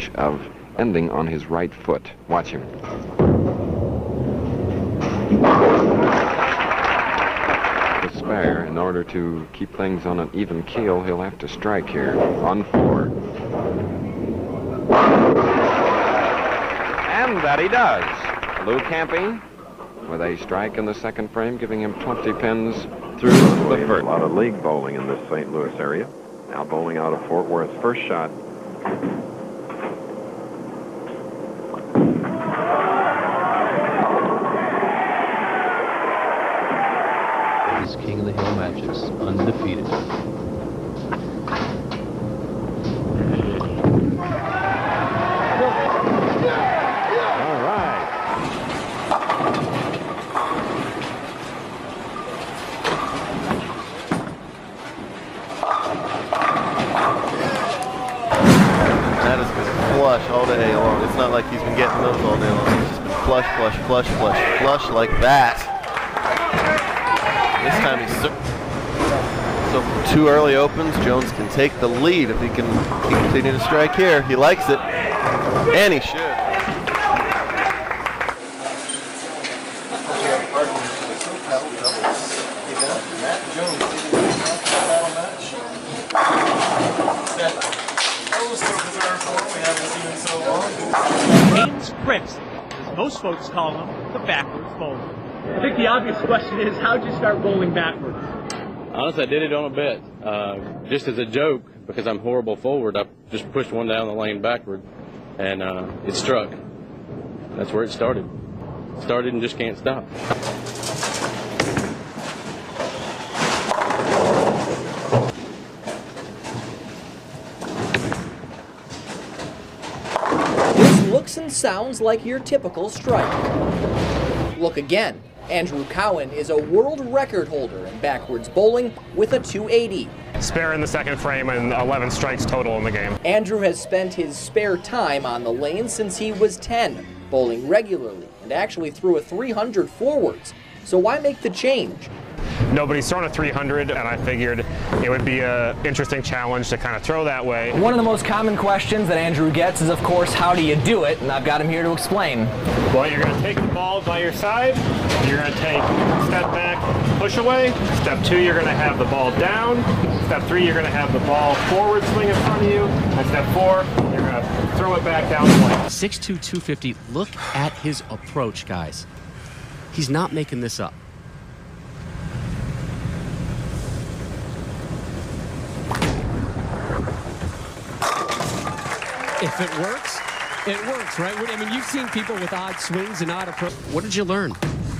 approach of ending on his right foot. Watch him. To spare, in order to keep things on an even keel, he'll have to strike here on 4. And that he does. Lou camping with a strike in the second frame, giving him 20 pins through the first. A lot of league bowling in this St. Louis area. Now bowling out of Fort Worth. First shot. This King of the Hill matches, undefeated. Flush all day long. It's not like he's been getting those all day long. It's just been flush, flush, flush, flush, flush like that. This time he's so from 2 early opens, Jones can take the lead if he can continue to strike here. He likes it, and he should. Prince, as most folks call him, the backwards bowler. I think the obvious question is, how'd you start bowling backwards? Honestly, I did it on a bet, just as a joke, because I'm horrible forward. I just pushed one down the lane backward, and it struck. That's where it started. Started and just can't stop. Looks and sounds like your typical strike. Look again. Andrew Cowen is a world record holder in backwards bowling with a 280. Spare in the second frame and 11 strikes total in the game. Andrew has spent his spare time on the lane since he was 10, bowling regularly and actually threw a 300 forwards. So why make the change? Nobody's thrown a 300, and I figured it would be an interesting challenge to kind of throw that way. One of the most common questions that Andrew gets is, of course, how do you do it? And I've got him here to explain. Well, you're going to take the ball by your side. You're going to take step back, push away. Step 2, you're going to have the ball down. Step 3, you're going to have the ball forward swing in front of you. And step 4, you're going to throw it back down the lane. 6'2", 250. Look at his approach, guys. He's not making this up. If it works, right? I mean, you've seen people with odd swings and odd approach. What did you learn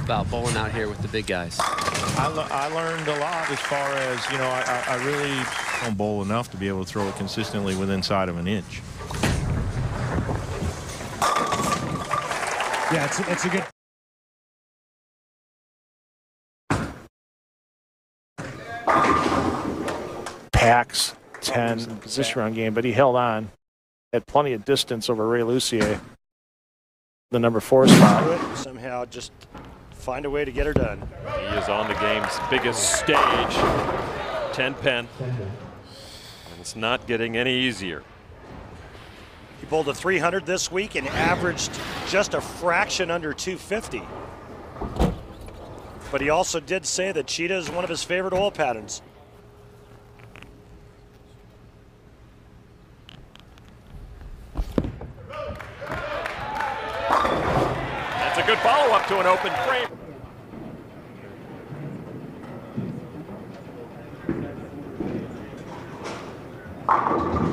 about bowling out here with the big guys? I learned a lot as far as, you know, I really don't bowl enough to be able to throw it consistently within inside of an inch. Yeah, it's a good... Packs 10 position run game, but he held on. Had plenty of distance over Ray Lucier, the number 4 spot. Somehow just find a way to get her done. He is on the game's biggest stage, 10 pen, and it's not getting any easier. He bowled a 300 this week and averaged just a fraction under 250. But he also did say that cheetah is one of his favorite hole patterns. That's a good follow-up to an open frame.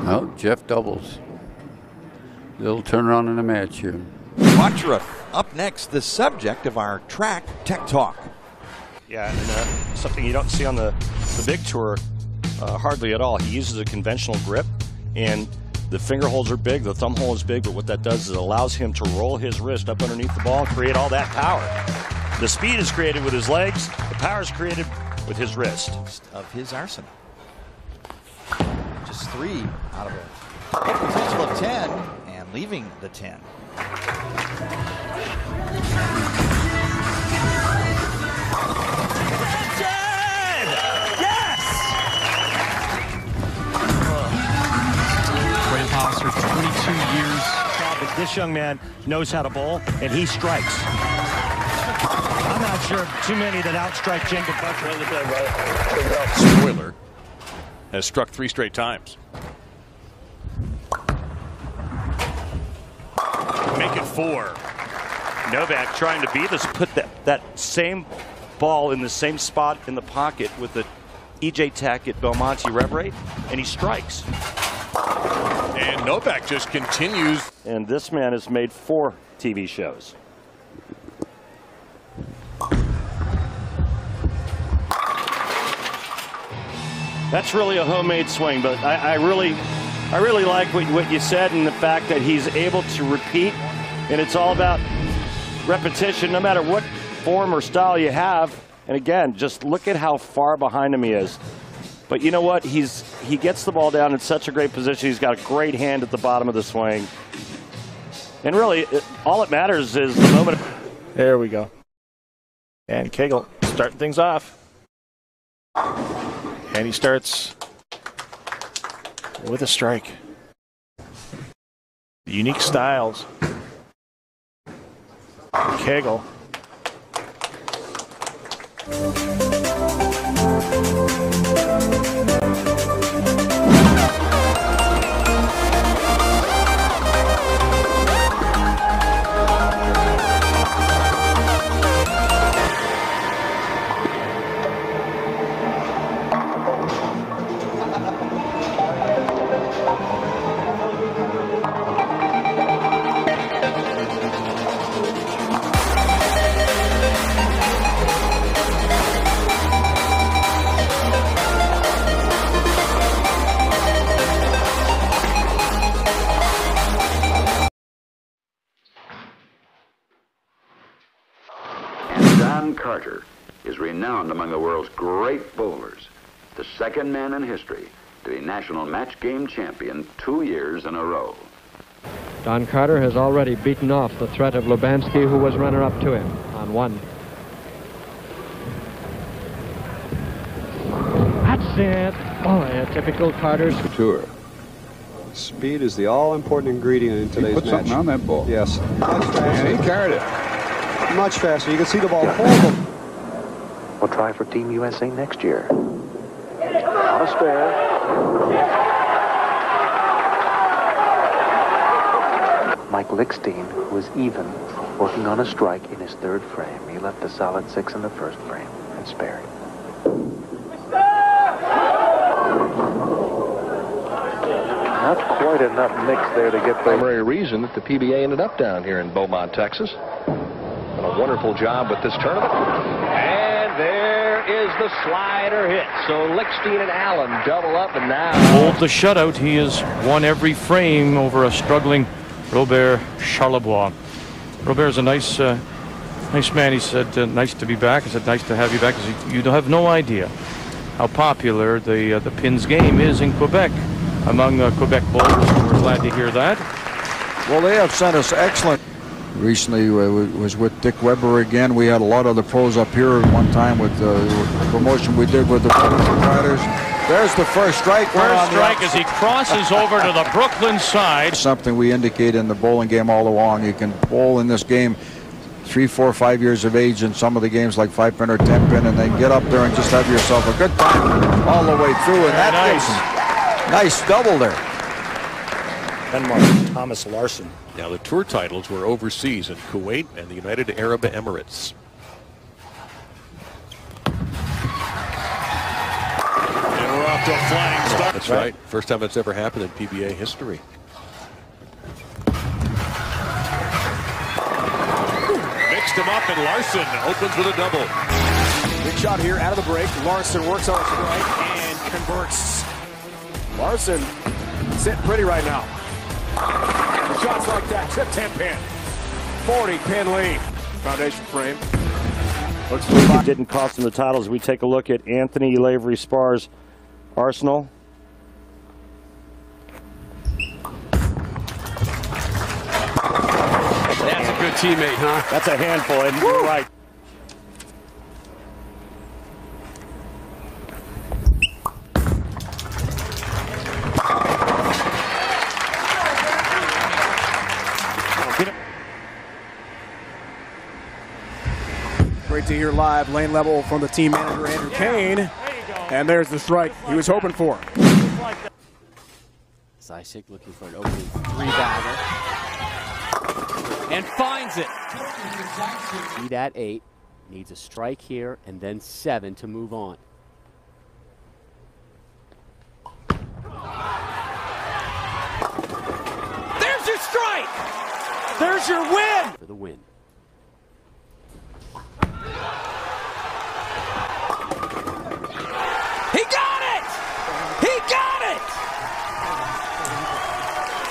Oh, Jeff doubles. Little turnaround in the match here. Quattro up next, the subject of our track tech talk. Yeah, and something you don't see on the big tour hardly at all. He uses a conventional grip, and the finger holes are big, the thumb hole is big, but what that does is it allows him to roll his wrist up underneath the ball and create all that power. The speed is created with his legs, the power is created with his wrist. Of his arsenal. Just 3 out of a potential of 10, and leaving the 10. Graham Hollister, 22 years This young man knows how to bowl, and he strikes. I'm not sure too many that outstrike Jacob Butler. Spoiler has struck 3 straight times. Make it 4. Novak trying to beat us, put that same ball in the same spot in the pocket with the EJ Tack at Belmonte rev rate, and he strikes. And Novak just continues. And this man has made 4 TV shows. That's really a homemade swing, but I really like what you said, and the fact that he's able to repeat, and it's all about repetition no matter what form or style you have. And again, just look at how far behind him he is. But you know what? He gets the ball down in such a great position. He's got a great hand at the bottom of the swing. And really, all that matters is the moment. There we go. And Kegel starting things off. And he starts with a strike. Unique styles. Kegel. Don Carter is renowned among the world's great bowlers, the second man in history to be national match game champion 2 years in a row. Don Carter has already beaten off the threat of Lubanski, who was runner-up to him on 1. That's it. Boy, a typical Carter's tour. Speed is the all-important ingredient in today's match. He put something on that ball. Yes. Much faster. And he carried it. Much faster. You can see the ball hold. We'll try for Team USA next year. On a spare. Mike Lickstein, who is even, working on a strike in his 3rd frame. He left a solid 6 in the 1st frame and spared. Not quite enough mix there to get the primary reason that the PBA ended up down here in Beaumont, Texas. Done a wonderful job with this tournament. And there is the slider hit. So Lickstein and Allen double up, and now hold the shutout. He has won every frame over a struggling Robert Charlebois. Robert is a nice man. He said, nice to be back. I said, nice to have you back. You have no idea how popular the pins game is in Quebec among Quebec bowlers. We're glad to hear that. Well, they have sent us excellent. Recently was with Dick Weber again. We had a lot of the pros up here at one time with the promotion we did with the Riders. There's the first strike. First strike as he crosses over to the Brooklyn side. Something we indicate in the bowling game all along. You can bowl in this game 3, 4, 5 years of age in some of the games like 5-pin or 10-pin, and then get up there and just have yourself a good time all the way through. And that nice double there. Denmark, Thomas Larsen. Now the tour titles were overseas in Kuwait and the United Arab Emirates. And we're off to a flying start. That's right. First time that's ever happened in PBA history. Mixed him up, and Larsen opens with a double. Big shot here out of the break. Larsen works on his right and converts. Larsen sitting pretty right now. Shots like that, tip 10-pin. 40-pin lead. Foundation frame. Looks like it didn't cost him the titles. We take a look at Anthony Lavery Spar's arsenal. That's a good teammate, huh? That's a handful, and you're right. Great to hear live, lane level from the team manager, Andrew Kane. And there's the strike he was hoping for. Zysik looking for an opening three-bagger. And finds it. Lead at 8. Needs a strike here and then 7 to move on. There's your strike! There's your win! For the win. He got it! He got it!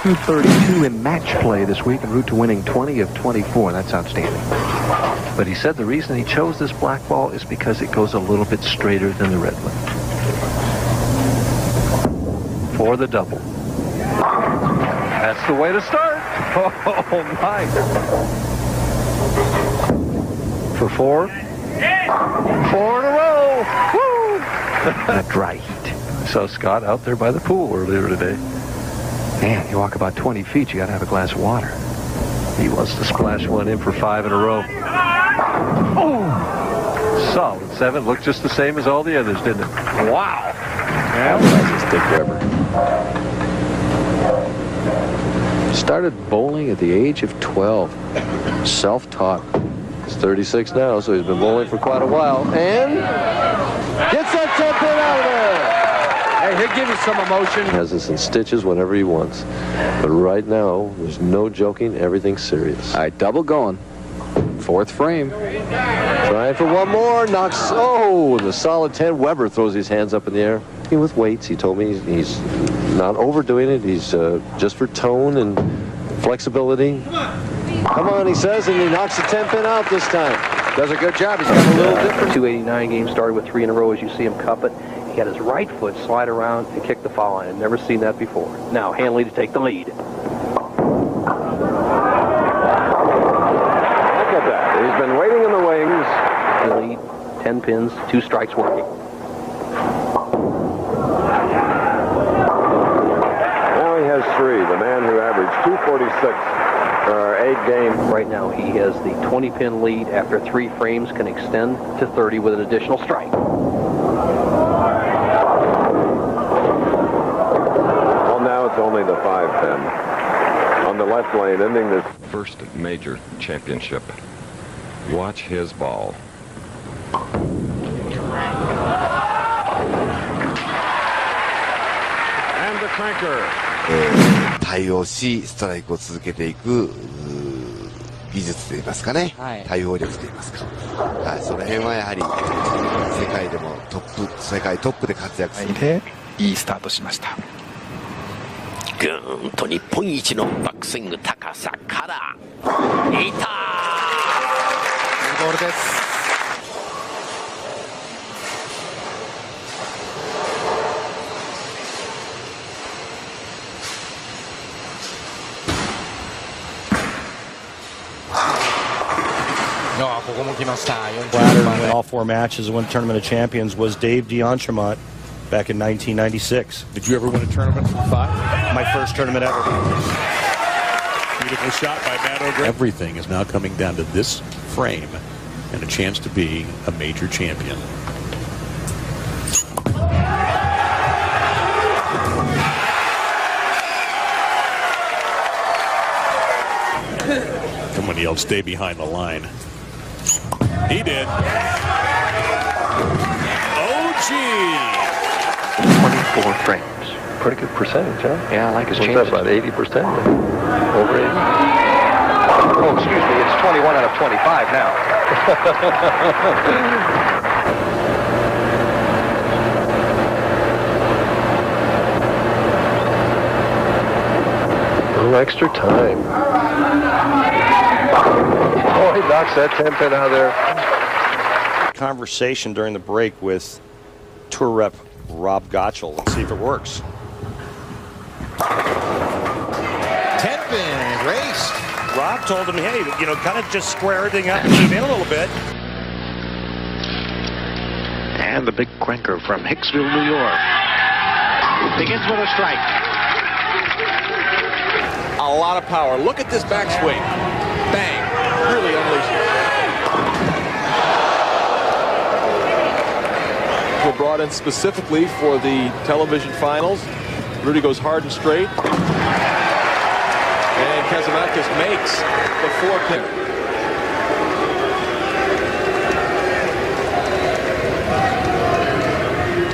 232 in match play this week en route to winning 20 of 24. That's outstanding. But he said the reason he chose this black ball is because it goes a little bit straighter than the red one. For the double. That's the way to start. Oh, my. For 4. 4 in a row. Woo! A dry heat. I saw Scott out there by the pool earlier today. Man, you walk about 20 feet, you got to have a glass of water. He wants to splash one in for 5 in a row. Oh! Solid 7. Looked just the same as all the others, didn't it? Wow! That was a stick grabber. Started bowling at the age of 12. Self-taught. He's 36 now, so he's been bowling for quite a while. And gets that 10-pin out of there! Hey, he'll give you some emotion. He has this in stitches whenever he wants. But right now, there's no joking. Everything's serious. All right, double going. 4th frame. Trying for one more. Knocks. Oh, the solid 10. Weber throws his hands up in the air. With weights, he told me he's not overdoing it. He's just for tone and flexibility. Come on, he says, and he knocks the 10-pin out this time. Does a good job. He's got a little different. 289 game started with 3 in a row as you see him cup it. He had his right foot slide around and kick the foul line. I've never seen that before. Now Handley to take the lead. Look at that. He's been waiting in the wings. The lead, 10 pins, 2 strikes working. Now he has 3. The man who averaged 246 for 8 games. Right now he has the 20-pin lead. After 3 frames can extend to 30 with an additional strike. It's only the 5-pin on the left lane, ending this first major championship. Watch his ball. And the cranker. 対応しストライクを続けていく技術といいますかね、対応力といいますか、その辺はやはり世界でも世界トップで活躍するでいいスタートしました。ぐーんと日本一のバックスイング高さからいたー、ボールです。ここも来ました。Ladder and win all 4 matches and win Tournament of Champions was Dave D'Entremont back in 1996. Did you ever win a tournament from 5? My first tournament ever. Beautiful shot by Matt O'Grady. Everything is now coming down to this frame and a chance to be a major champion. Someone yelled, "Stay behind the line." He did. Oh, gee. 24 frames. Pretty good percentage, huh? Yeah, I like his change. What's that, about 80%? Over 80? Oh, excuse me, it's 21 out of 25 now. A little extra time. Oh, he knocks that 10-pin out of there. Conversation during the break with tour rep Rob Gottschall. Let's see if it works. 10-pin race. Rob told him, hey, you know, kind of just square everything up and zoom in a little bit. And the big cranker from Hicksville, New York. Begins with a strike. A lot of power. Look at this backswing. Bang. Really unleashed. brought in specifically for the television finals. Rudy goes hard and straight. And Kazantzakis makes the 4-pin.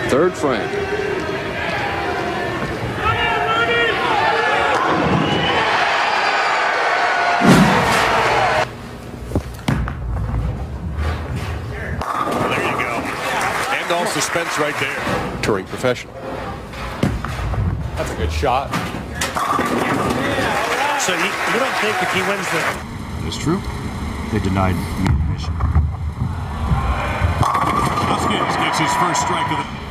Third frame. There you go. And all suspense right there. Touring professional. That's a good shot. So you don't think if he wins the... It's true. They denied me admission. Kazantzakis gets his first strike of the...